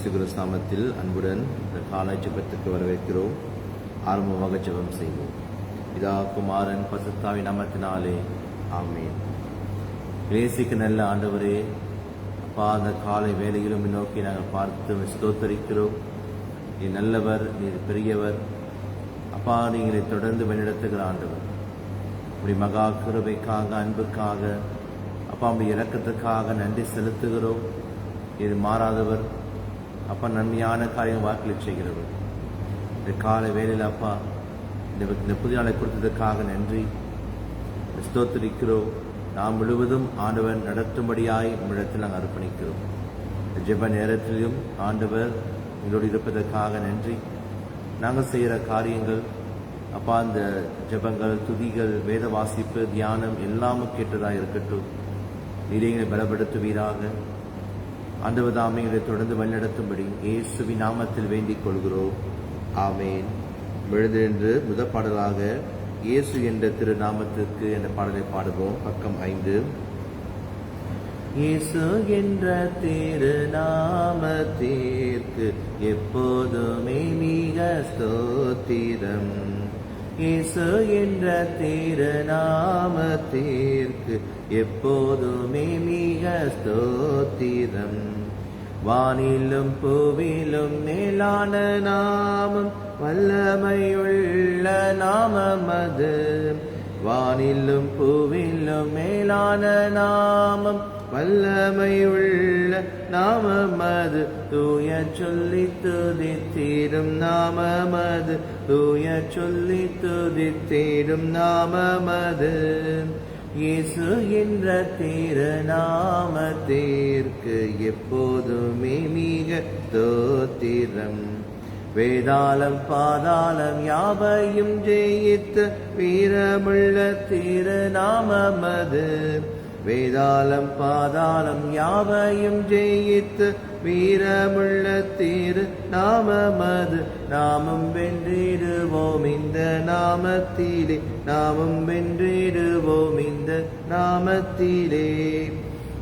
இயேசு கிறிஸ்து நாமத்தில் அன்புடன் இந்த காலை ஜெபத்துக்கு வரவேற்கிறோம். ஆரம்பமாக ஜெபம் செய்வோம். பிதா, குமாரன், பரிசுத்தாவின் நாமத்தினாலே ஆமென். இயேசுக்கு நல்ல ஆண்டவரே, அப்பா, அந்த காலை வேளையிலும் நோக்கி நாங்கள் பார்த்து ஸ்தோத்தரிக்கிறோம். நீ நல்லவர், நீர் பெரியவர். அப்பா, நீங்களை தொடர்ந்து வழிநடத்துகிற ஆண்டவர். உடைய மகா கிருபைக்காக, அன்புக்காக, அப்பா, உடைய இரக்கத்துக்காக நன்றி செலுத்துகிறோம். இது மாறாதவர். அப்பா, நன்மையான காரியம் வாக்கில் செய்கிறவர். இந்த காலை வேளையில் அப்பா, இந்த புதிய நாளை கொடுத்ததற்காக நன்றி ஸ்தோத்திரிக்கிறோம். நாம் முழுவதும் ஆண்டவர் நடத்தும்படியாய் உம்மிடத்தில் நாங்கள் அர்ப்பணிக்கிறோம். ஜெப நேரத்திலும் ஆண்டவர் எங்களோடு இருப்பதற்காக நன்றி. நாங்கள் செய்கிற காரியங்கள் அப்பா, இந்த ஜெபங்கள், துதிகள், வேத வாசிப்பு, தியானம் எல்லாமும் கேட்டதாக இருக்கட்டும். நீரை பலப்படுத்துவீராக. ஆண்டவர் தாமே எங்களை தொடர்ந்து வழிநடத்தும்படி இயேசுவின் நாமத்தில் வேண்டிக் கொள்கிறோம். ஆமேன். எழுந்து முதல் பாடலாக இயேசு என்ற திருநாமத்திற்கு என்ற பாடலை பாடுவோம். பக்கம் 5. இயேசு என்ற திருநாமத்திற்கு எப்போதுமே மிக ஸ்தோத்திரம். இயேசு என்ற திருநாமத்திற்கு எப்போதுமே மிக ஸ்தோத்திரம். வானிலும் பூவிலும் மேலான நாமம், வல்லமையுள்ள நாமம் அது. வானிலும் பூவிலும் மேலான நாமம், வல்லமையுள்ள நாமம் அது. தூய சொல்லி துதித்தீரும் நாமம் அது. தூய சொல்லி துதித்தீரும் நாமம் அது. இயேசு என்ற திருநாமத்திற்கு எப்போதுமே மிக ஸ்தோத்திரம். வேதாளம் பாதாளம் யாவையும் ஜெயித்த வீரமுள்ள திருநாமம் அது. வேதாளம் பாதாளம் யாவையும் ஜெயித்த வீரமுள்ள திருநாமம் அது. நாமும் வென்றிடுவோம் இந்த நாமத்திலே. நாமும் வென்றிடுவோம் இந்த நாமத்திலே.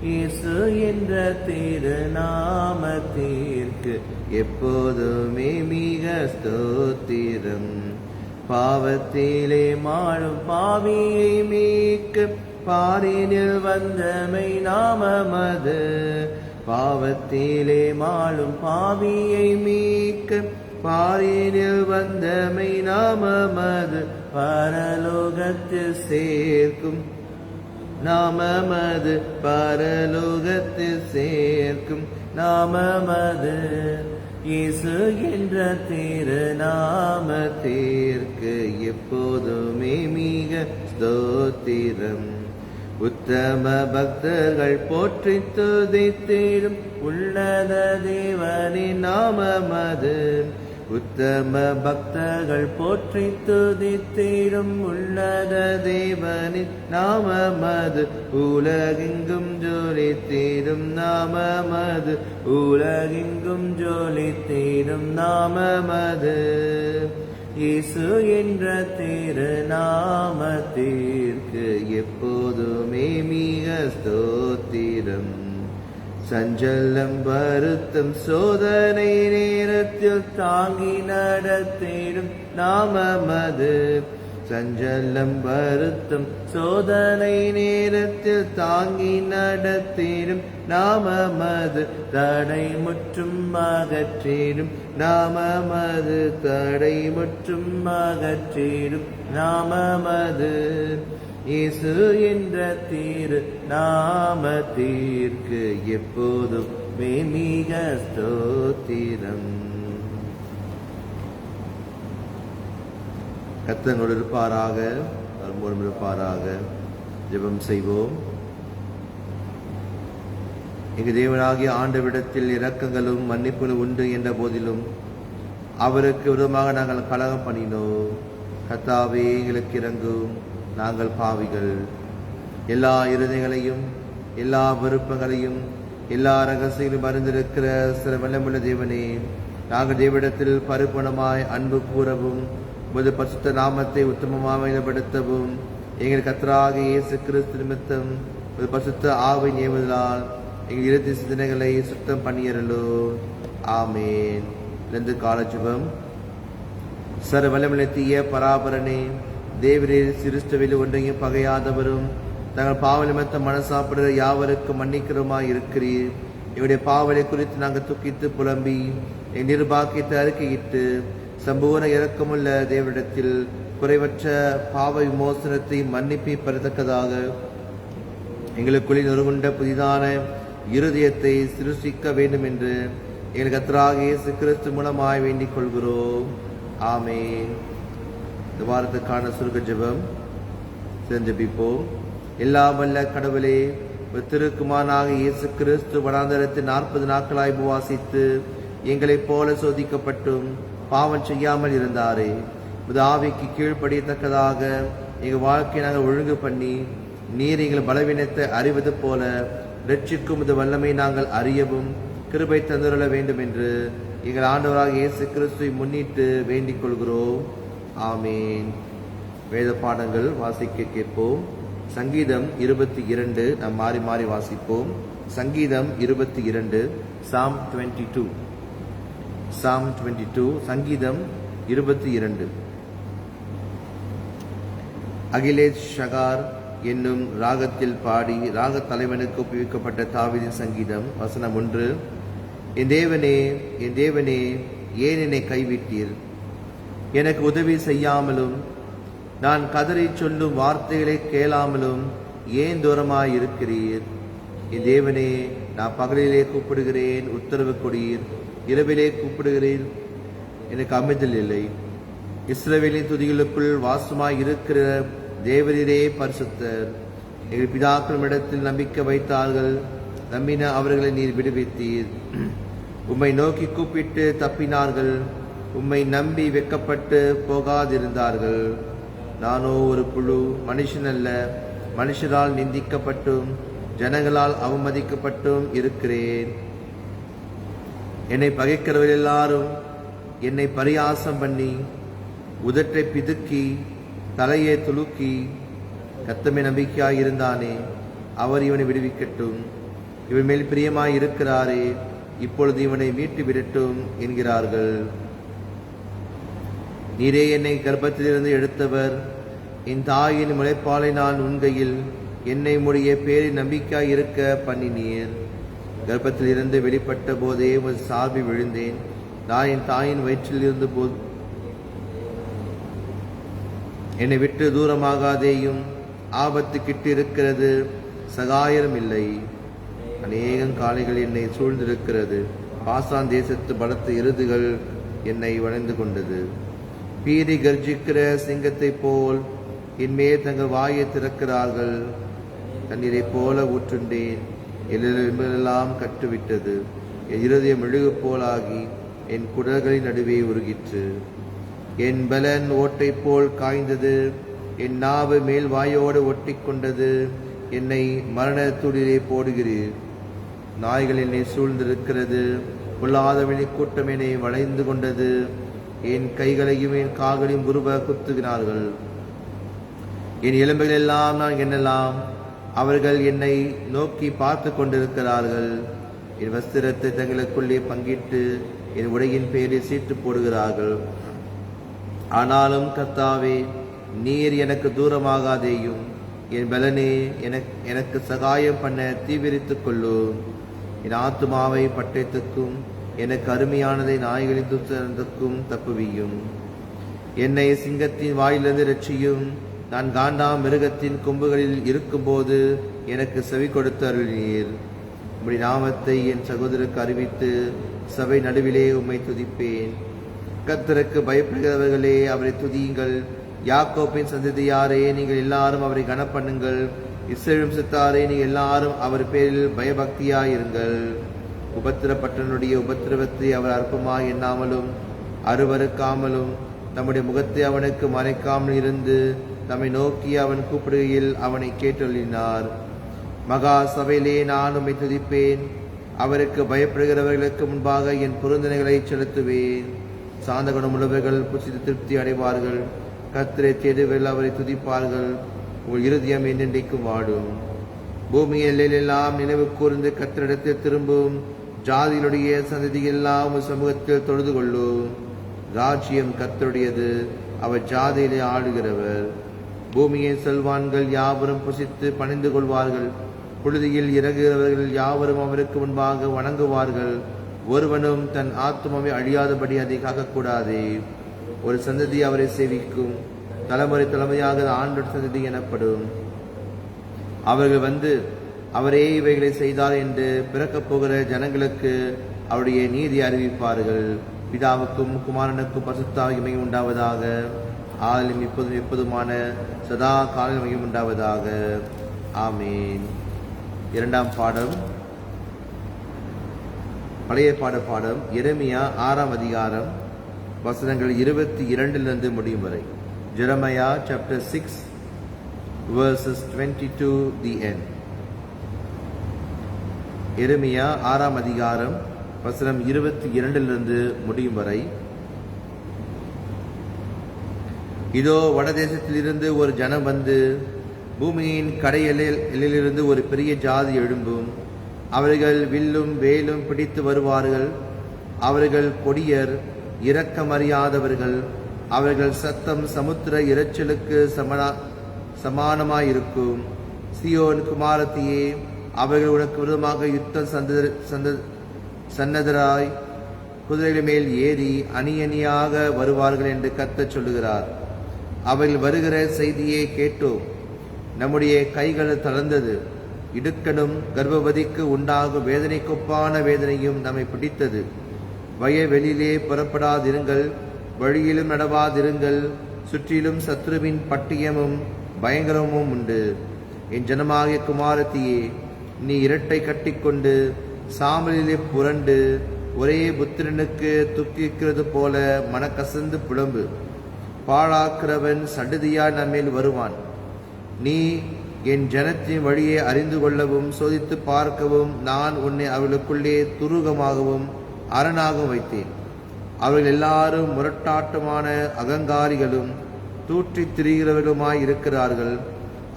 இயேசு என்ற திருநாமத்திற்கு எப்போதுமே மிக ஸ்தோத்திரம். பாவத்திலே மாழும் பாவியை மீட்க பாரினில் வந்தமை நாமம் அது. பாவத்திலே மாழும் பாவியை மீட்க பாரினில் வந்தமை நாமம் அது. பரலோகத்தில் சேர்க்கும் நாமம் அது. பரலோகத்தில் சேர்க்கும் நாமம் அது. இயேசு என்ற திருநாமத்திற்கு எப்போதுமே மிக ஸ்தோத்திரம். உத்தம பக்தர்கள் போற்றி துதித்திடும் உன்னத தேவனின் நாமம் அது. உத்தம பக்தர்கள் போற்றி துதித்திடும் உன்னத தேவனின் நாமம் அது. உலகெங்கும் ஜொலித்திடும் நாமம் அது. உலகெங்கும் ஜொலித்திடும் நாமம் அது. இயேசு என்ற திருநாமத்திற்கு எப்போதுமே மிக ஸ்தோத்திரம். சஞ்சலம் வருத்தம் சோதனை நேரத்தில் தாங்கி நடத்திடும் நாமம் அது. சஞ்சலம் வருத்தம் சோதனை நேரத்தில் தாங்கி நடத்திடும் நாமம் அது. தடை முற்றும் அகற்றிடும் நாமம் அது. தடை முற்றும் அகற்றிடும் நாமம் அது. இயேசு என்ற திருநாமத்திற்கு எப்போதும் மிக ஸ்தோத்திரம். கர்த்தரோடு இருப்பாராக, நம்மோடும் இருப்பாராக. ஜெபம் செய்வோம். எங்கள் தேவனாகிய ஆண்டவரிடத்தில் இரக்கங்களும் மன்னிப்புகளும் உண்டு என்ற போதிலும் அவருக்கு விரோதமாக நாங்கள் கலகம் பண்ணினோம். கர்த்தாவே, எங்களுக்கு இறங்கும். நாங்கள் பாவிகள். எல்லா இருதயங்களையும், எல்லா விருப்பங்களையும், எல்லா ரகசியங்களும் அறிந்திருக்கிற சில வல்லமுள்ள தேவனே, நாங்கள் தேவனிடத்தில் பரிபூர்ணமாய் அன்பு கூறவும் உமது பரிசுத்த நாமத்தை உத்தமமாக பயன்படுத்தவும் எங்கள் கர்த்தராகிய இயேசு கிறிஸ்து நிமித்தம் உமது பரிசுத்த ஆவியின் ஏவுதலால் எங்கள் இறுதி சிந்தனைகளை சுத்தம் பண்ணியறலோ. ஆமேன். இருந்து கால ஜெபம். சர்வ வல்லமையுள்ள பராபரனே, தேவரீர் சிருஷ்டவில் ஒன்றையும் பகையாதவரும் தங்கள் பாவ நிமித்த மனசாப்படுகிற யாவருக்கும் மன்னிக்கிறோமாய் இருக்கிறீர். எங்களுடைய பாவலை குறித்து நாங்கள் துக்கித்து புலம்பி என் நிர்பாக்கியத்தை அறிக்கையிட்டு சம்பூர்ண இறக்கமுள்ள தேவரிடத்தில் குறைவற்ற பாவ விமோசனத்தை மன்னிப்பை பெறத்தக்கதாக எங்களுக்குள்ளே நொறுகுண்ட புதிதான இருதயத்தை சிருஷ்டிக்க வேண்டும் என்று எங்கள் கர்த்தராகிய இயேசு கிறிஸ்து மூலமாய் வேண்டிக் கொள்கிறோம். ஆமேன். இந்த வாரத்துக்கான சுருக்க ஜெபம் செஞ்சபிப்போம். எல்லாம் வல்ல கடவுளே, திருக்குமாரனாக இயேசு கிறிஸ்து வனாந்தரத்தில் 40 நாட்களாய் உபவாசித்து எங்களைப் போல சோதிக்கப்பட்டும் பாவம் செய்யாமல் இருந்தாரே, உமது ஆவிக்கு கீழ்ப்படியத்தக்கதாக எங்கள் வாழ்க்கையை நாங்கள் ஒழுங்கு பண்ணி நீர் எங்கள் பலவீனத்தை அறிவது போல இரட்சிக்கும் இது வல்லமை நாங்கள் அறியவும் கிருபை தந்துள்ள வேண்டும் என்று எங்கள் ஆண்டவராக இயேசு கிறிஸ்துவை முன்னிட்டு வேண்டிக் கொள்கிறோம். ஆமேன். வேத பாடங்கள் வாசிக்க கேட்போம். சங்கீதம் 22 நாம் மாறி மாறி வாசிப்போம். சங்கீதம் 22, Psalm 22, Psalm 22, சங்கீதம் 22. அகிலேஷ் ஷகார் என்னும் ராகத்தில் பாடி ராக தலைவனுக்கு ஒப்புவிக்கப்பட்ட தாவீதின் சங்கீதம். வசனம் 1. என் தேவனே, என் தேவனே, ஏன் என்னை கைவிட்டீர்? எனக்கு உதவி செய்யாமலும் நான் கதறி சொல்லும் வார்த்தைகளை கேளாமலும் ஏன் தூரமாய் இருக்கிறீர்? என் தேவனே, நான் பகலிலே கூப்பிடுகிறேன், உத்தரவு கொடீர். இரவிலே கூப்பிடுகிறேன், எனக்கு அமைதல் இல்லை. இஸ்ரவேலின் துதிகளுக்குள் வாசமாய் இருக்கிற தேவரீரே பரிசுத்தர். எங்கள் பிதாக்களிடத்தில் நம்பிக்கை வைத்தார்கள், நம்பின அவர்களை நீர் விடுவித்தீர். உம்மை நோக்கி கூப்பிட்டு தப்பினார்கள், உம்மை நம்பி வெக்கப்பட்டு போகாதிருந்தார்கள். நானோ ஒரு புழு, மனுஷன் அல்ல, மனுஷரால் நிந்திக்கப்பட்டும் ஜனங்களால் அவமதிக்கப்பட்டும் இருக்கிறேன். என்னை பகைக்கிறவர்கள் எல்லாரும் என்னை பரியாசம் பண்ணி உதட்டை பிதுக்கி தலையை துலுக்கி கர்த்தமே நம்பிக்கையாய் இருந்தானே, அவர் இவனை விடுவிக்கட்டும். இவன் மேல் பிரியமாய் இருக்கிறாரே, இப்பொழுது இவனை மீட்டு விடட்டும் என்கிறார்கள். நீரே என்னை கர்ப்பத்திலிருந்து எடுத்தவர், என் தாயின் முளைப்பாலை நான் உண்கையில் என்னை முடிய பேரில் நம்பிக்கையாய் இருக்க பண்ணினீர். கர்ப்பத்தில் இருந்து வெளிப்பட்ட போதே ஒரு சார்பி விழுந்தேன். நான் என் தாயின் வயிற்றில் இருந்து போது என்னை விட்டு தூரமாகாதேயும். ஆபத்து கிட்டு இருக்கிறது, சகாயம் இல்லை. அநேகம் காளைகள் என்னை சூழ்ந்திருக்கிறது. பாசான் தேசத்து பலத்த எருதுகள் என்னை வளைந்து கொண்டது. பீறி கர்ஜிக்கிற சிங்கத்தை போல் என்மேல் தங்கள் வாயை திறக்கிறார்கள். தண்ணீரை போல ஊற்றுண்டேன், எல்லாம் கட்டுவிட்டது. என் இருதயம் மெழுகு போலாகி என் குடல்களின் நடுவே உருகிற்று. என் பலன் ஓட்டை போல் காய்ந்தது, என் நாவு மேல் வாயோடு ஒட்டி கொண்டது. என்னை மரண துளிலே போடுகிறீர். நாய்கள் என்னை சூழ்ந்திருக்கிறது, பொல்லாதவனி கூட்டம் என்னை வளைந்து கொண்டது. என் கைகளையும் என் கால்களையும் உருவ குத்துகிறார்கள். என் எலும்புகள் எல்லாம் நான் எண்ணலாம். அவர்கள் என்னை நோக்கி பார்த்து கொண்டிருக்கிறார்கள். என் வஸ்திரத்தை தங்களுக்குள்ளே பங்கிட்டு என் உடையின் பேரில் சீட்டு போடுகிறார்கள். ஆனாலும் கர்த்தாவே, நீர் எனக்கு தூரமாகாதேயும். என் பலனே, எனக்கு சகாயம் பண்ண தீவிரித்துக் கொள்ளும். என் ஆத்துமாவை பட்டயத்துக்கும் எனக்கு அருமையானதை நாய்களின் துச்சத்துக்கும் தப்புவியும். என்னை சிங்கத்தின் வாயிலிருந்து ரட்சியும். நான் காண்டாம் மிருகத்தின் கொம்புகளில் இருக்கும்போது எனக்கு செவி கொடுத்து அருளினீர். உம்முடைய நாமத்தை என் சகோதரருக்கு அறிவித்து சபை நடுவிலே உம்மை துதிப்பேன். கர்த்தருக்கு பயப்படுகிறவர்களே, அவரை துதியுங்கள். யாக்கோப்பின் சந்ததியாரே, நீங்கள் எல்லாரும் அவரை கனப்பண்ணுங்கள். இஸ்ரவேல் சித்தாரே, நீங்கள் எல்லாரும் அவர் பேரில் பயபக்தியாயிருங்கள். உபத்திரப்பட்டனுடைய உபத்திரவத்தை அவர் அற்பமாய் எண்ணாமலும் அருவறுக்காமலும் நம்முடைய முகத்தை அவனுக்கு மறைக்காமல் இருந்து நம்மை நோக்கி அவன் கூப்பிடுகையில் அவனை கேட்டொள்ளினார். மகா சபையிலே நான் உம்மை துதிப்பேன். அவருக்கு பயப்படுகிறவர்களுக்கு முன்பாக என் பொருந்தனைகளை செலுத்துவேன். சாந்த குணமுள்ளவர்கள் புசித்து திருப்தி அடைவார்கள். கர்த்தரை தேடுவர்கள் அவரை துதிப்பார்கள். உங்கள் இருதயம் என்றென்றைக்கும் வாடும். பூமியில் எல்லாம் நினைவு கூர்ந்து கர்த்தரிடத்தில் திரும்பும். ஜாதிகளுடைய சந்ததி எல்லாம் சமூகத்தில் தொழுது கொள்ளும். ராஜ்யம் கர்த்தருடையது, அவர் ஜாதியிலே ஆளுகிறவர். பூமியின் செல்வான்கள் யாவரும் புசித்து பணிந்து கொள்வார்கள். புழுதியில் இறங்குகிறவர்கள் யாவரும் அவருக்கு முன்பாக வணங்குவார்கள். ஒருவனும் தன் ஆத்துமாவை அழியாதபடி அதை காக்கக்கூடாதே. ஒரு சந்ததி அவரை சேவிக்கும், தலைமுறை தலைமையாக ஆண்டோர் சந்ததி எனப்படும். அவர்கள் வந்து அவரே இவைகளை செய்தார் என்று பிறக்கப் போகிற ஜனங்களுக்கு அவருடைய நீதி அறிவிப்பார்கள். பிதாவுக்கும் குமாரனுக்கும் பரிசுத்த மகிமை உண்டாவதாக. ஆளும் இப்போதும் எப்போதுமான சதா கால மகிமை உண்டாவதாக. ஆமீன். இரண்டாம் பாடம், பழைய பாடம் எரேமியா 6ஆம் அதிகாரம் வசனங்கள் 22 முடியும் வரை. Jeremiah chapter 6 verses 20 to the end. எரேமியா 6ஆம் அதிகாரம் வசனம் 22 முடியும் வரை. இதோ வடதேசத்திலிருந்து ஒரு ஜனம் வந்து பூமியின் கடையிலிருந்து ஒரு பெரிய ஜாதி எழும்பும். அவர்கள் வில்லும் வேலும் பிடித்து வருவார்கள். அவர்கள் கொடியர், இரக்கமறியாதவர்கள். அவர்கள் சத்தம் சமுத்திர இரைச்சலுக்கு சமானமாயிருக்கும். சியோன் குமாரத்தியே, அவர்கள் உனக்கு விரோதமாக யுத்தம் சன்னதராய் குதிரைகள் மேல் ஏறி அணி அணியாக வருவார்கள் என்று கர்த்தர் சொல்லுகிறார். அவர்கள் வருகிற செய்தியை கேட்டோம். நம்முடைய கைகள் தளர்ந்தது. இடுக்கணும் கர்ப்பவதிக்கு உண்டாகும் வேதனைக்கொப்பான வேதனையும் நம்மை பிடித்தது. வயவெளியிலே புறப்படாதிருங்கள், வழியிலும் நடவாதிருங்கள். சுற்றிலும் சத்ருவின் பட்டியமும் பயங்கரமும் உண்டு. என் ஜனமாகிய குமாரத்தியே, நீ இரட்டை கட்டிக்கொண்டு சாம்பலிலே புரண்டு ஒரே புத்திரனுக்கு துக்கிக்கிறது போல மனக்கசந்து புலம்பு. பாழாக்கிறவன் சடுதியாய் நம்மேல் வருவான். நீ என் ஜனத்தின் வழியை அறிந்து கொள்ளவும் சோதித்து பார்க்கவும் நான் உன்னை அவர்களுக்குள்ளே துருகமாகவும் அரணாகவும் வைத்தேன். அவர்கள் எல்லாரும் முரட்டாட்டமான அகங்காரிகளும் தூற்றித் திரிகிறவர்களுமாய் இருக்கிறார்கள்.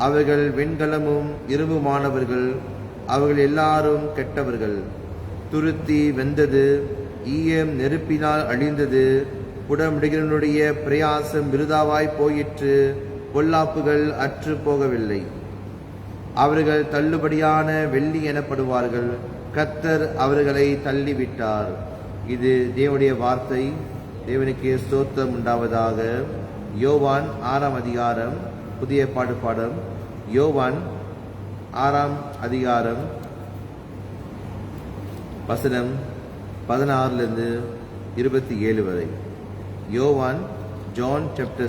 அவர்கள் வெண்கலமும் இரும்புமானவர்கள். அவர்கள் எல்லாரும் கெட்டவர்கள். துருத்தி வெந்தது, ஈயம் நெருப்பினால் அழிந்தது. புடமிடுகிறவனுடைய பிரயாசம் விருதாவாய் போயிற்று. பொல்லாப்புகள் அற்று போகவில்லை. அவர்கள் தள்ளுபடியான வெள்ளி எனப்படுவார்கள். கர்த்தர் அவர்களை தள்ளிவிட்டார். இது தேவனுடைய வார்த்தை. தேவனுக்கு ஸ்தோத்திரம் உண்டாவதாக. யோவான் 6ஆம் அதிகாரம் புதிய பாடம். யோவான் 6ஆம் அதிகாரம் வசனம் 16 27 வரை. யோவான் John chapter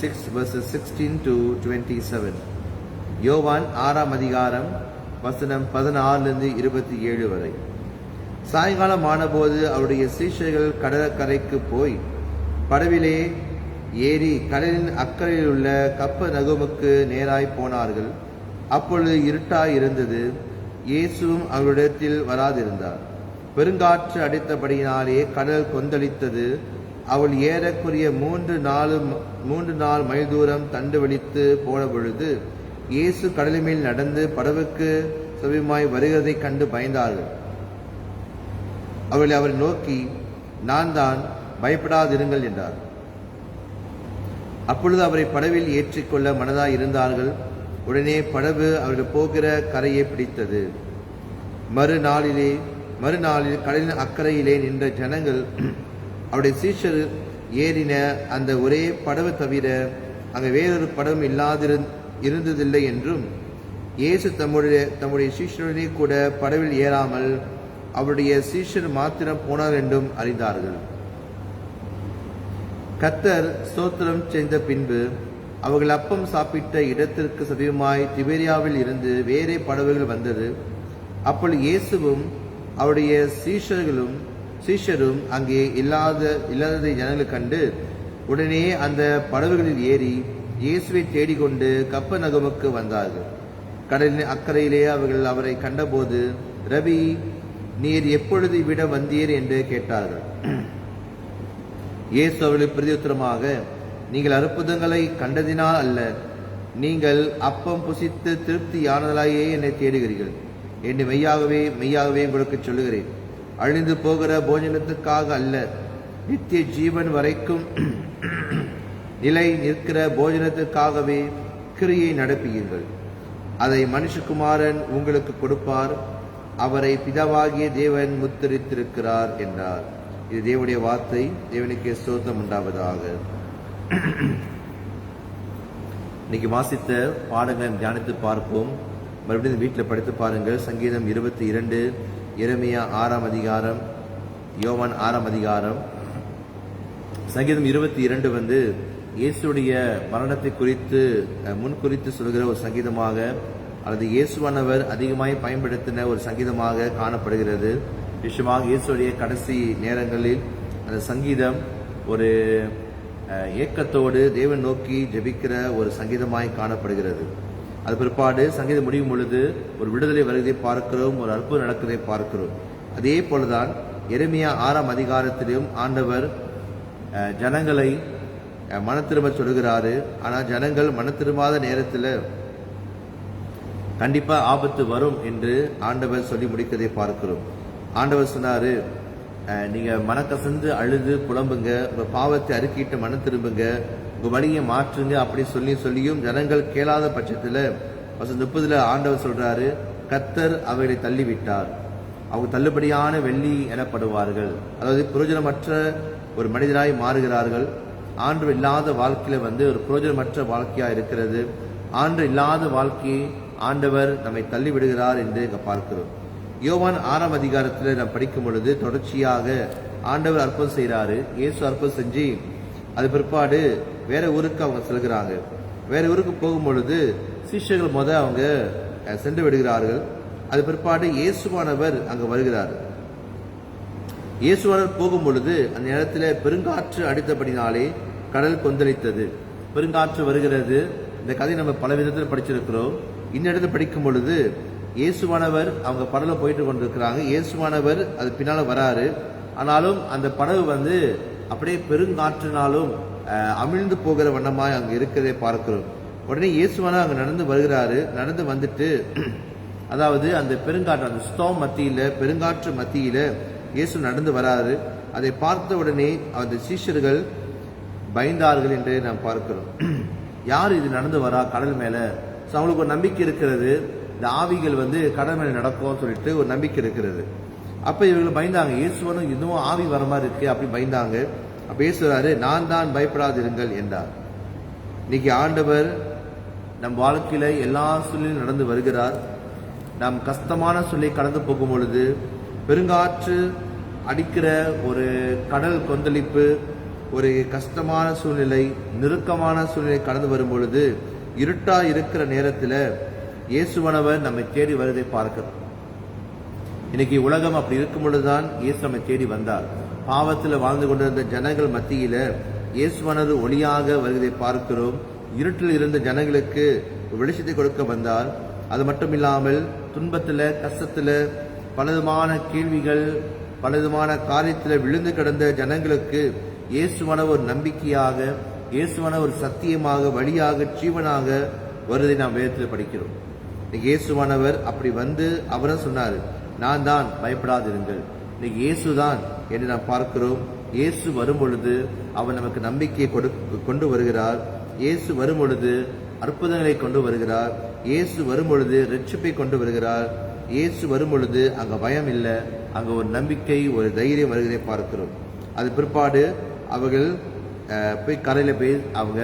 6 verses 16 to 27. யோவான் 6ஆம் அதிகாரம் வசனம் 16 27 வரை. சாயங்காலம் ஆனபோது அவருடைய சீஷர்கள் கடற்கரைக்கு போய் படவிலே ஏறி கடலின் அக்கறையில் உள்ள கப்பர்நகூமுக்கு நேராய் போனார்கள். அப்பொழுது இருட்டாய் இருந்தது. இயேசுவும் அவரிடத்தில் வராதிருந்தார். பெருங்காற்று அடித்தபடியினாலே கடல் கொந்தளித்தது. அவள் ஏறக்குரிய 3 மைல் தூரம் தண்டு வலித்து போன பொழுது இயேசு கடலின் மேல் நடந்து படவுக்கு சமீபமாய் வருகிறதை கண்டு பயந்தார்கள். அவளை அவரை நோக்கி, நான் தான், பயப்படாதிருங்கள் என்றார். அப்பொழுது அவரை படவில் ஏற்றிக்கொள்ள மனதாய் இருந்தார்கள். உடனே படவு அவர்கள் போகிற கரையை பிடித்தது. மறுநாளில் கடலின் அக்கறையிலே நின்ற ஜனங்கள் அவருடைய சீஷர் ஏறின அந்த ஒரே படவு தவிர அங்கே வேறொரு படவும் இருந்ததில்லை என்றும், இயேசு தம்முடைய சீஷருடனே கூட படவில் ஏறாமல் அவருடைய சீஷர் மாத்திரம் போனார் என்றும் அறிந்தார்கள். கர்த்தர் ஸ்தோத்திரம் செய்த பின்பு அவர்கள் அப்பம் சாப்பிட்ட இடத்திற்கு சமீபமாய் திபேரியாவில் இருந்து வேறே படகுகள் வந்தது. அப்பொழுது இயேசுவும் அவருடைய சீஷரும் அங்கே இல்லாததை ஜனங்கள் கண்டு உடனே அந்த படகுகளில் ஏறி இயேசுவை தேடிக்கொண்டு கப்பர்நகூமுக்கு வந்தார்கள். கடலின் அக்கறையிலே அவர்கள் அவரை கண்டபோது, ரவி, நீர் எப்பொழுது விட வந்தீர் என்று கேட்டார்கள். இயேசு அவர்களுக்கு பிரதியுத்தரமாக, நீங்கள் அற்புதங்களை கண்டதினால் அல்ல, நீங்கள் அப்பம் புசித்து திருப்தியானதாலேயே என்னை தேடுகிறீர்கள் என்று மெய்யாகவே மெய்யாகவே உங்களுக்கு சொல்லுகிறேன். அழிந்து போகிற போஜனத்துக்காக அல்ல, நித்திய ஜீவன் வரைக்கும் நிலை நிற்கிற போஜனத்துக்காகவே கிரியை நடப்பீர்கள். அதை மனுஷகுமாரன் உங்களுக்கு கொடுப்பார். அவரை பிதாவாகிய தேவன் முத்திரித்திருக்கிறார் என்றார். இது தேவனுடைய வார்த்தை. தேவனுக்கு ஸ்தோத்திரம் உண்டாவதாக. இன்னைக்கு வாசித்த பாடங்களை தியானித்து பார்ப்போம். மறுபடியும் வீட்டில் படித்து பாருங்கள். சங்கீதம் 22, எரேமியா 6ஆம் அதிகாரம், யோவான் 6ஆம் அதிகாரம். சங்கீதம் 22 இயேசுடைய மரணத்தை குறித்து முன்குறித்து சொல்கிற ஒரு சங்கீதமாக, அல்லது இயேசுவானவர் அதிகமாய் பயன்படுத்தின ஒரு சங்கீதமாக காணப்படுகிறது. விஷயமாக இயேசுடைய கடைசி நேரங்களில் அந்த சங்கீதம் ஒரு ஏக்கத்தோடு தேவன் நோக்கி ஜெபிக்கிற ஒரு சங்கீதமாய் காணப்படுகிறது. அது பிற்பாடு சங்கீதம் முடியும் பொழுது ஒரு விடுதலை வருவதை பார்க்கிறோம், ஒரு அற்புதம் நடக்கிறதை பார்க்கிறோம். அதே போலதான் எரேமியா 6ஆம் அதிகாரத்திலும் ஆண்டவர் ஜனங்களை மன திரும்ப சொல்கிறாரு. ஆனால் ஜனங்கள் மன திரும்பாத நேரத்தில் கண்டிப்பா ஆபத்து வரும் என்று ஆண்டவர் சொல்லி முடிக்கிறதை பார்க்கிறோம். ஆண்டவர் சொன்னாரு, நீங்க மனக்கசந்து அழுது புலம்புங்க, உங்க பாவத்தை அறிக்கிட்டு மன திரும்புங்க, உங்க வழியை மாற்றுங்க அப்படி சொல்லியும் ஜனங்கள் கேளாத பட்சத்துல 30 ஆண்டவர் சொல்றாரு, கர்த்தர் அவர்களை தள்ளிவிட்டார். அவங்க தள்ளுபடியான வெள்ளி எனப்படுவார்கள். அதாவது பிரயோஜனமற்ற ஒரு மனிதராய் மாறுகிறார்கள். ஆண்டு இல்லாத வாழ்க்கையில ஒரு பிரயோஜனமற்ற வாழ்க்கையா இருக்கிறது. ஆண்டு இல்லாத வாழ்க்கையை ஆண்டவர் நம்மை தள்ளி விடுகிறார் என்று இங்க பார்க்கிறோம். யோவான் 6ஆம் அதிகாரத்தில் நாம் படிக்கும் பொழுது தொடர்ச்சியாக ஆண்டவர் அற்புதம் செய்கிறாரு. இயேசு அற்புதம் செஞ்சு அது பிற்பாடு வேற ஊருக்கு அவங்க செல்கிறாங்க. வேற ஊருக்கு போகும் பொழுது சீஷர்கள் அவங்க சென்று விடுகிறார்கள். அது பிற்பாடு இயேசுவானவர் அங்க வருகிறார். இயேசுவானவர் போகும் பொழுது அந்த நேரத்தில் பெருங்காற்று அடித்தபடினாலே கடல் கொந்தளித்தது. பெருங்காற்று வருகிறது. இந்த கதை நம்ம பல விதத்தில் படிச்சிருக்கிறோம். இந்த இடத்துல படிக்கும் பொழுது இயேசுவானவர் அவங்க படகுல போயிட்டு கொண்டிருக்கிறாங்க. இயேசுவானவர் அது பின்னால வராரு. ஆனாலும் அந்த படகு அப்படியே பெருங்காற்றினாலும் அமிழ்ந்து போகிற வண்ணமாய் அங்க இருக்கிறதை பார்க்கிறோம். உடனே இயேசுவானவர் அங்க நடந்து வருகிறாரு. நடந்து வந்துட்டு அதாவது அந்த பெருங்காற்று, அந்த ஸ்டோம் மத்தியில, பெருங்காற்று மத்தியில இயேசு நடந்து வராரு. அதை பார்த்த உடனே அந்த சீஷர்கள் பயந்தார்கள் என்று நாம் பார்க்கிறோம். யார் இது நடந்து வரா கடல் மேல? அவங்களுக்கு ஒரு நம்பிக்கை இருக்கிறது, இந்த ஆவிகள் கடல் மேல நடக்கும் சொல்லிட்டு ஒரு நம்பிக்கை இருக்கிறது. அப்ப இவர்கள் பயந்தாங்க. இயேசுவனும் இன்னும் ஆவி வர மாதிரி இருக்கு அப்படி பயந்தாங்க. அப்ப இயேசுறாரு, நான் தான் பயப்படாதிருங்கள் என்றார். இன்னைக்கு ஆண்டவர் நம் வாழ்க்கையில எல்லா சூழ்நிலையும் நடந்து வருகிறார். நாம் கஷ்டமான சூழ்நிலை கடந்து போகும் பொழுது, பெருங்காற்று அடிக்கிற ஒரு கடல் கொந்தளிப்பு, ஒரு கஷ்டமான சூழ்நிலை, நெருக்கமான சூழ்நிலை கடந்து வரும் பொழுது, இருட்டா இருக்கிற நேரத்துல இயேசுவானவர் நம்மை தேடி வருவதை பார்க்கிறோம். இன்னைக்கு உலகம் அப்படி இருக்கும் பொழுதுதான் இயேசு நம்மை தேடி வந்தார். பாவத்தில் வாழ்ந்து கொண்டிருந்த ஜனங்கள் மத்தியில இயேசுவானவர் ஒளியாக வருவதை பார்க்கிறோம். இருட்டில் இருந்த ஜனங்களுக்கு வெளிச்சத்தை கொடுக்க வந்தார். அது மட்டும் இல்லாமல் துன்பத்துல, கஷ்டத்துல, பலவிதமான கேள்விகள், பலவிதமான காரியத்தில் விழுந்து கிடந்த ஜனங்களுக்கு இயேசுவான ஒரு நம்பிக்கையாக, இயேசுவான ஒரு சத்தியமாக, வழியாக, ஜீவனாக வருவதை நாம் வேதத்தில் படிக்கிறோம். இயேசுவானவர் அப்படி அவரும் சொன்னாரு, நான் தான், பயப்படாதிருங்கள். இன்னைக்கு இயேசுதான் என்று நாம் பார்க்கிறோம். இயேசு வரும் பொழுது அவர் நமக்கு நம்பிக்கையை கொண்டு வருகிறார். இயேசு வரும் பொழுது அற்புதங்களை கொண்டு வருகிறார். இயேசு வரும் பொழுது ரட்சிப்பை கொண்டு வருகிறார். இயேசு வரும் பொழுது அங்க பயம் இல்லை, அங்க ஒரு நம்பிக்கை, ஒரு தைரியம் வருகிறதை பார்க்கிறோம். அது பிற்பாடு அவர்கள் போய் கரையில போய் அவங்க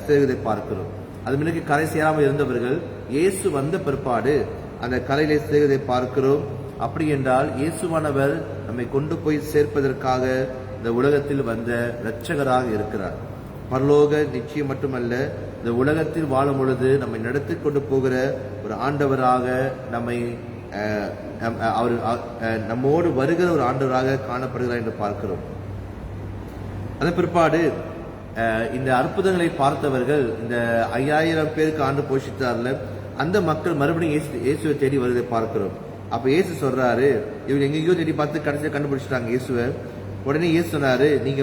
சேர்வதை பார்க்கிறோம். அது முன்னாடி கரை சேராமல் இருந்தவர்கள் இயேசு வந்த பிற்பாடு அந்த கரையில சேர்வதை பார்க்கிறோம். அப்படி என்றால் இயேசுவானவர் நம்மை கொண்டு போய் சேர்ப்பதற்காக இந்த உலகத்தில் வந்த இரட்சகராக இருக்கிறார். பரலோக நிச்சயம் மட்டுமல்ல, இந்த உலகத்தில் வாழும் பொழுது நம்மை நடத்தி கொண்டு போகிற ஒரு ஆண்டவராக, நம்மோடு வருகிற ஒரு ஆண்டவராக காணப்படுகிறார் என்று பார்க்கிறோம். அதன் பிற்பாடு இந்த அற்புதங்களை பார்த்தவர்கள், இந்த 5000 பேருக்கு ஆண்டு போஷித்தார்ல, அந்த மக்கள் மறுபடியும் இயேசுவை தேடி வருவதை பார்க்கிறோம். அப்ப இயேசு சொல்றாரு, இவங்க எங்கேயோ தேடி பார்த்து கடைசியில் கண்டுபிடிச்சிட்டாங்க இயேசுவை. உடனே இயேசு சொன்னாரு, நீங்க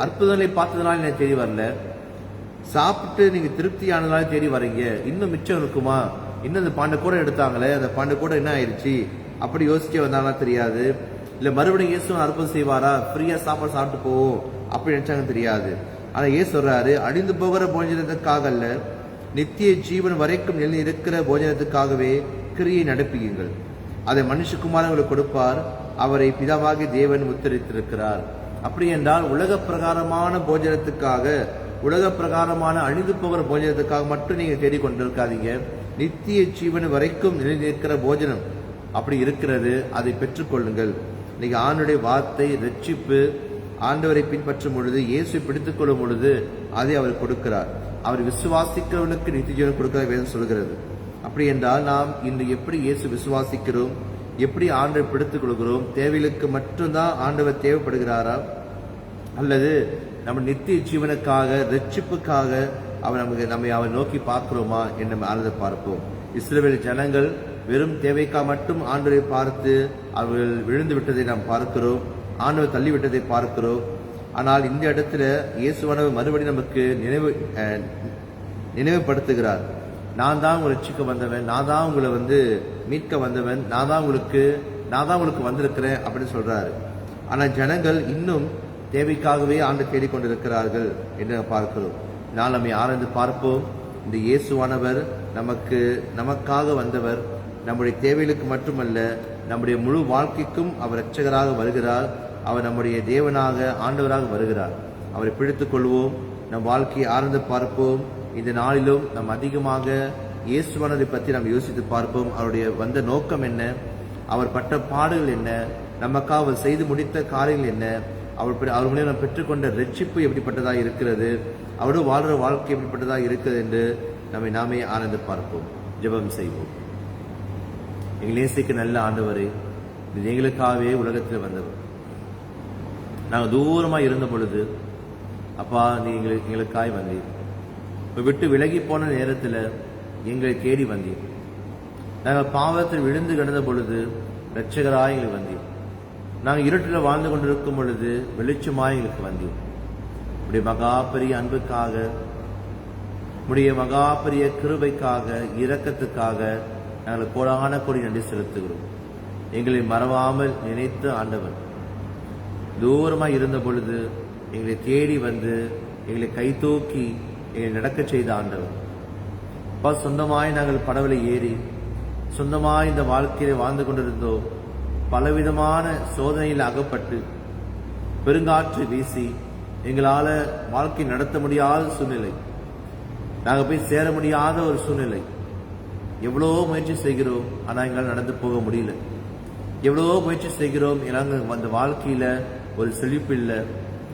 அற்புதங்களை பார்த்ததுனால என்ன தேடி வரல, சாப்பிட்டு நீங்க திருப்தியானதால தேடி வரீங்க. இன்னும் மிச்சம் இருக்குமா, இன்னும் அந்த 12 கூட எடுத்தாங்களே, அந்த 12 கூட என்ன ஆயிடுச்சு அப்படி யோசிக்க வந்தாலும் தெரியாது. இல்ல மறுபடியும் இயேசு அற்புதம் செய்வாரா, ஃப்ரீயா சாப்பாடு சாப்பிட்டு போவோம் அப்படி நினைச்சாங்க தெரியாது. ஆனா ஏன் சொல்றாரு, அழிந்து போகிற போஜனத்துக்காக அல்ல, நித்திய ஜீவன் வரைக்கும் நிலை இருக்கிற போஜனத்துக்காகவே கிரியை நடப்பியுங்கள். அதை மனுஷகுமாரன் உங்களுக்கு கொடுப்பார், அவரை பிதாவாகி தேவன் உத்தரித்திருக்கிறார். அப்படி என்றால் உலக பிரகாரமான போஜனத்துக்காக, உலக பிரகாரமான அழிந்து போகிற போஜனத்துக்காக மட்டும் நீங்க தேடிக்கொண்டிருக்காதீங்க. நித்திய ஜீவன் வரைக்கும் நிலை நிற்கிற போஜனம் அப்படி இருக்கிறது, அதை பெற்றுக்கொள்ளுங்கள். இன்னைக்கு ஆண்டுடைய வார்த்தை ரட்சிப்பு, ஆண்டவரை பின்பற்றும் பொழுது, இயேசு பிடித்துக் கொள்ளும் பொழுது அதை அவர் கொடுக்கிறார். அவர் விசுவாசிக்கிறவர்களுக்கு நித்திய ஜீவன் கொடுக்கிற வேதம் சொல்கிறது. அப்படி என்றால் நாம் இன்று எப்படி இயேசு விசுவாசிக்கிறோம், எப்படி ஆண்டவரை பிடித்துக் கொள்கிறோம்? தேவைகளுக்கு மட்டும்தான் ஆண்டவர் தேவைப்படுகிறாரா, அல்லது நம்ம நித்திய ஜீவனுக்காக ரட்சிப்புக்காக நம்மை அவர் நோக்கி பார்க்கிறோமா என்று ஆழ்ந்து பார்ப்போம். இஸ்ரவேல் ஜனங்கள் வெறும் தேவைக்காக மட்டும் ஆண்டவரை பார்த்து அவர்கள் விழுந்து விட்டதை நாம் பார்க்கிறோம், ஆண்டவர் தள்ளிவிட்டதை பார்க்கிறோம். ஆனால் இந்த இடத்துல இயேசுவானவர் மறுபடியும் நமக்கு நினைவுபடுத்துகிறார். நான் தான் உங்களை ரட்சிக்க வந்தவன், நான் தான் உங்களை மீட்க வந்தவன், நான் தான் உங்களுக்கு வந்திருக்கிறேன் அப்படின்னு சொல்றாரு. ஆனால் ஜனங்கள் இன்னும் தேவைக்காகவே ஆண்டு தேடிக்கொண்டிருக்கிறார்கள் என்று பார்க்கிறோம். நான் நம்மை ஆராய்ந்து பார்ப்போம். இந்த இயேசுவானவர் நமக்காக வந்தவர். நம்முடைய தேவைகளுக்கு மட்டுமல்ல, நம்முடைய முழு வாழ்க்கைக்கும் அவர் இரட்சகராக வருகிறார். அவர் நம்முடைய தேவனாக, ஆண்டவராக வருகிறார். அவரை பிடித்துக் கொள்வோம், நம் வாழ்க்கையை ஆராய்ந்து பார்ப்போம். இந்த நாளிலும் நாம் அதிகமாக இயேசுவானவரை பற்றி நாம் யோசித்து பார்ப்போம். அவருடைய வந்த நோக்கம் என்ன, அவர் பட்ட பாடுகள் என்ன, நமக்காக அவர் செய்து முடித்த காரியங்கள் என்ன, அவர் மூலம் நாம் பெற்றுக்கொண்ட ரட்சிப்பு எப்படிப்பட்டதாக இருக்கிறது, அவரோடு வாழ்கிற வாழ்க்கை எப்படிப்பட்டதாக இருக்கிறது என்று நாமே ஆனந்து பார்ப்போம். ஜெபம் செய்வோம். எங்கள் நேசிக்க நல்ல ஆண்டவரே, எங்களுக்காகவே உலகத்தில் வந்தவர். நாங்கள் தூரமாக இருந்த பொழுது அப்பா நீ எங்களுக்காய் வந்தீர். விட்டு விலகி போன நேரத்தில் எங்களை தேடி வந்தீர். நாங்கள் பாவத்தில் விழுந்து கிடந்த பொழுது இரட்சகராய் எங்களுக்கு வந்தீர். நாங்கள் இருட்டில் வாழ்ந்து கொண்டிருக்கும் பொழுது வெளிச்சமாய் எங்களுக்கு வந்தீர். உடைய மகா பெரிய அன்புக்காக, உடைய மகா பெரிய கிருபைக்காக, இரக்கத்துக்காக நாங்கள் கோடான கோடி நன்றி செலுத்துகிறோம். எங்களை மறவாமல் நினைத்து ஆண்டவர், தூரமாய் இருந்த பொழுது எங்களை தேடி வந்து எங்களை கை தூக்கி எங்களை நடக்க செய்த ஆண்டவர். சொந்தமாய் நாங்கள் படவிலை ஏறி சொந்தமாய் இந்த வாழ்க்கையில வாழ்ந்து கொண்டிருந்தோம். பலவிதமான சோதனையில் அகப்பட்டு பெருங்காற்று வீசி எங்களால வாழ்க்கை நடத்த முடியாத சூழ்நிலை, நாங்கள் போய் சேர முடியாத ஒரு சூழ்நிலை. எவ்வளவோ முயற்சி செய்கிறோம், ஆனால் எங்களால் நடந்து போக முடியல. எவ்வளவோ முயற்சி செய்கிறோம், எங்களால் அந்த வாழ்க்கையில ஒரு செழிப்பு இல்லை,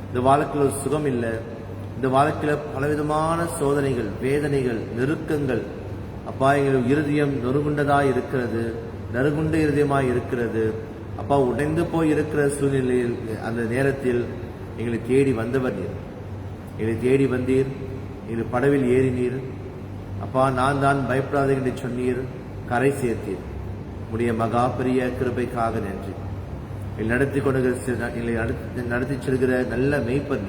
இந்த வாழ்க்கையில் ஒரு சுகம் இல்லை, இந்த வாழ்க்கையில பலவிதமான சோதனைகள், வேதனைகள், நெருக்கங்கள். அப்பா எங்கள் இருதயம் நொறுகுண்டதா இருக்கிறது, நறுகுண்ட இருதயமாய் இருக்கிறது. அப்பா உடைந்து போய் இருக்கிற சூழ்நிலையில் அந்த நேரத்தில் எங்களை தேடி வந்தவர் நீர். எங்களை தேடி வந்தீர், எங்கள் படவில் ஏறினீர். அப்பா நான் தான் பயப்படாத என்று சொன்னீர், கரை சேர்த்தீர். உடைய மகா பெரிய கிருபைக்காக நன்றி. எங்களை நடத்தி செல்கிற நல்ல மெய்ப்பர்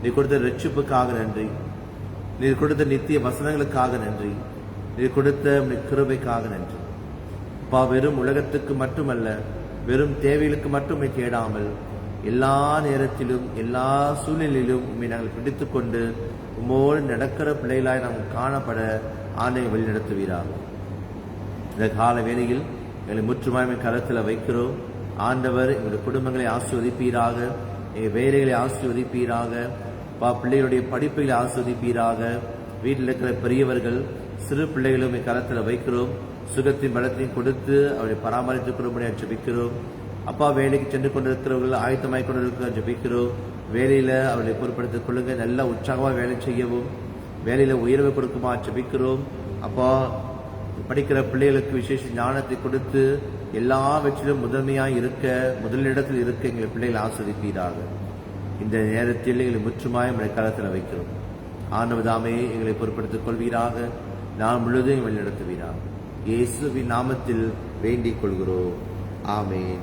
நீ கொடுத்த ரட்சிப்புக்காக நன்றி. நீர் கொடுத்த நித்திய வசனங்களுக்காக நன்றி. நீர் கொடுத்த கிருபைக்காக நன்றி. அப்பா வெறும் உலகத்துக்கு மட்டுமல்ல, வெறும் தேவைகளுக்கு மட்டுமே தேடாமல் எல்லா நேரத்திலும் எல்லா சூழ்நிலையிலும் உண்மை நாங்கள் பிடித்து கொண்டு உம்மோடு நடக்கிற பிள்ளைகளாய் நாங்கள் காணப்பட ஆண்டை வழி நடத்துவீராக. இந்த கால வேளையில் எங்களை முற்றுமாய்மை கருத்தில் வைக்கிறோம். ஆண்டவர் எங்களுடைய குடும்பங்களை ஆசீர்வதிப்பீராக, எங்கள் வேலைகளை ஆசீர்வதிப்பீராக, பிள்ளைகளுடைய படிப்புகளை ஆசீர்வதிப்பீராக. வீட்டில் இருக்கிற பெரியவர்கள் சிறு பிள்ளைகளும் கருத்தில் வைக்கிறோம். சுகத்தின் பலத்தையும் கொடுத்து அவரை பராமரித்துக் கொள்ளும்படியாக ஜெபிக்கிறோம். அப்பா வேலைக்கு சென்று கொண்டிருக்கிறவர்கள் ஆயத்தமாய் கொண்டிருக்கிற ஜெபிக்கிறோம். வேலையில அவர்களை பொருட்படுத்திக் கொள்ளுங்க. நல்லா உற்சாகமாக வேலை செய்யவும், வேலையில உயர்வை கொடுக்குமா ஜெபிக்கிறோம். அப்பா படிக்கிற பிள்ளைகளுக்கு விசேஷ ஞானத்தை கொடுத்து எல்லாவற்றிலும் முதன்மையாக இருக்க, முதலிடத்தில் இருக்க எங்களை பிள்ளைகளை ஆஸ்வதிப்பீராக. இந்த நேரத்தில் எங்களை முற்றுமாய் எங்களை காலத்தில் வைக்கிறோம். ஆண்டவதாமே எங்களை பொருட்படுத்திக் கொள்வீராக. நான் முழுவதும் எங்களை நடத்துவீராக. இயேசுவின் நாமத்தில் வேண்டிக் கொள்கிறோம். ஆமென்.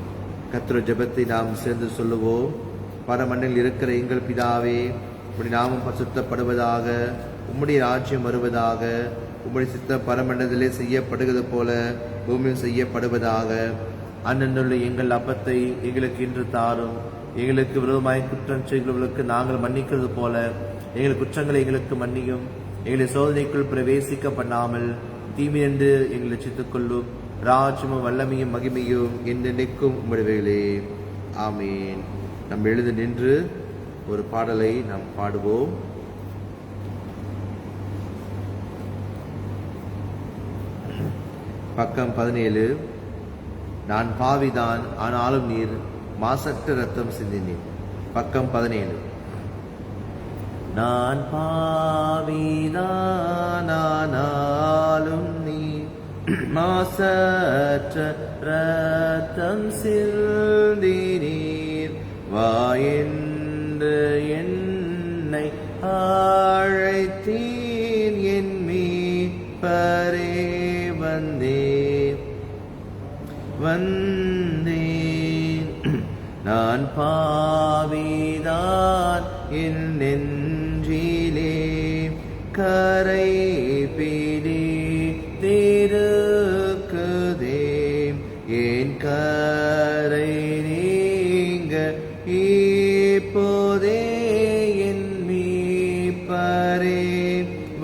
கர்த்தருடைய ஜெபத்தை நாம் சேர்ந்து சொல்லுவோம். பரமண்ணில் இருக்கிற எங்கள் பிதாவே, உம்முடைய நாமம் பரிசுத்தப்படுவதாக, உம்முடைய ராஜ்யம் வருவதாக, உம்முடைய சித்தம் பரமண்டலத்திலே செய்யப்படுகிறது போல பூமியில் செய்யப்படுவதாக. அன்னன்னுள்ள எங்கள் அப்பத்தை எங்களுக்கு இன்று தாரும். எங்களுக்கு விரோதமாய் குற்றம் செய்கிறவர்களுக்கு நாங்கள் மன்னிக்கிறது போல எங்கள் குற்றங்களை எங்களுக்கு மன்னியும். எங்களை சோதனைக்குள் பிரவேசிக்க பண்ணாமல் தீமையென்று எங்களை ரட்சித்துக் கொள்ளும். ராஜ்யமும் வல்லமையும் மகிமையும் என்றென்றைக்கும் உம்முடையவைகளே. ஆமீன். நாம் எழுந்து நின்று ஒரு பாடலை நாம் பாடுவோம். பக்கம் 17. நான் பாவிதான், ஆனாலும் நீர் மாசற்ற ரத்தம் சிந்தினீர். பக்கம் 17. நான் பாவிதான், ஆனாலும் நீர் மாசற்ற ரத்தம் சிந்தினீர். வா என்று என்னை அழைத்தீர், என் மீட்பரே வந்தேன். நான் பாவிதான், என் நெஞ்சிலே கரை பிடித்திருக்குதே. என் கரை நீங்க இப்போதே என் மீட்பரே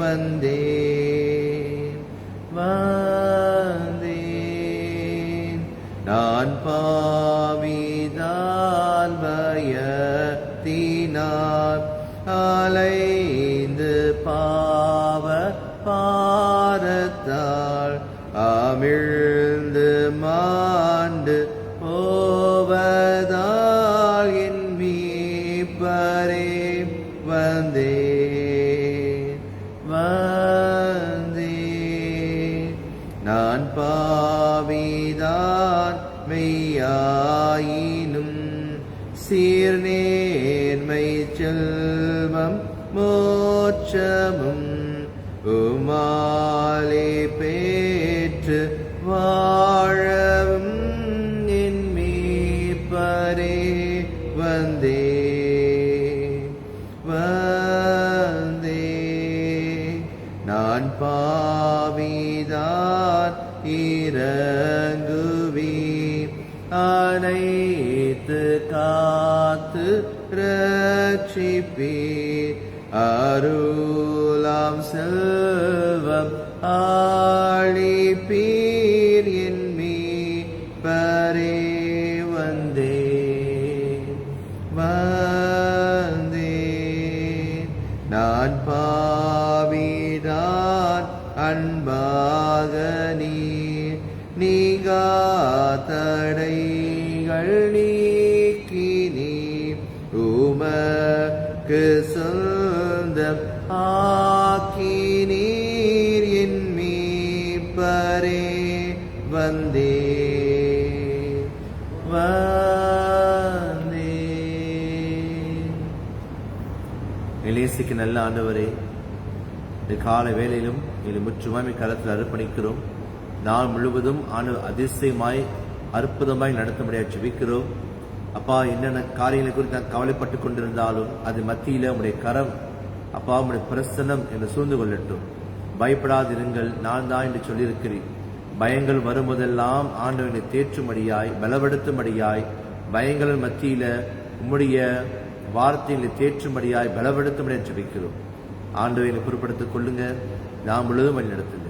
வந்தேன். நான் பாவிதான், பயத்தினால் அலைந்து பாவ பாரத்தால் அமிழ்ந்து மாண்டு போவதால் என் மீட்பரே வந்தேன். நான் பாவிதான், மெய்யாயினும் சீர்நேர்மை செல்வம் மோட்சமும் உமாலே பேற்று வாழவும் என் மீட்பரே வந்தேன். நான் பாவிதான், இறங்குவீர், அனைத்து காத்து ரட்சிப்பீர். அருளாம் செல்வம் ஆழிப்பீர், என் மீட்பரே வந்தேன். நான் பாவிதான், அன்பாக நீங்கா தடைகள் நீக்கினீ. உமக்கு சொந்தம் ஆக்கினீர், என் மீட்பரே வந்தேன். நேசிக்க நல்ல ஆண்டவரே, இந்த கால வேளையிலும் எங்களை முற்றுமாய் கரத்தில் அர்ப்பணிக்கிறோம். நாள் முழுவதும் அதிசயமாய் அற்புதமாய் நடத்தும்படியாக ஜெபிக்கிறோம். அப்பா, என்னென்ன காரியங்களை குறித்து நான் கவலைப்பட்டு கொண்டிருந்தாலும் அது மத்தியில உடைய கரம், அப்பா உடைய பிரசன்னம் என்னை சூழ்ந்து கொள்ளட்டும். பயப்படாதிருங்கள், நான் தான் என்று சொல்லியிருக்கிறேன். பயங்கள் வரும்போதெல்லாம் ஆண்டவனை தேற்றும்படியாய், பலப்படுத்தும்படியாய், பயங்களின் மத்தியில உம்முடைய வார்த்தைகளை தேற்றும்படியாய், பலப்படுத்தும்படியாக ஜெபிக்கிறோம். ஆண்டவனை பொறுப்படுத்திக் கொள்ளுங்க. நாம் முழுவதும் வழி நடத்துங்க.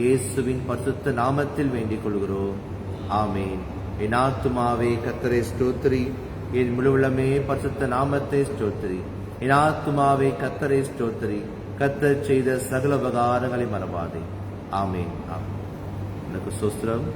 இயேசுவின் பரிசுத்த நாமத்தில் வேண்டிக் கொள்கிறோம். ஆமேன். என் ஆத்துமாவே கர்த்தரை ஸ்தோத்திரி, என் முழுவலமே பரிசுத்த நாமத்தை ஸ்தோத்திரி. என் ஆத்துமாவே கர்த்தரை ஸ்தோத்திரி, கர்த்தர் செய்த சகல உபகாரங்களை மறவாதே. ஆமேன். ஆமேன். எனக்கு சோஸ்திரம்.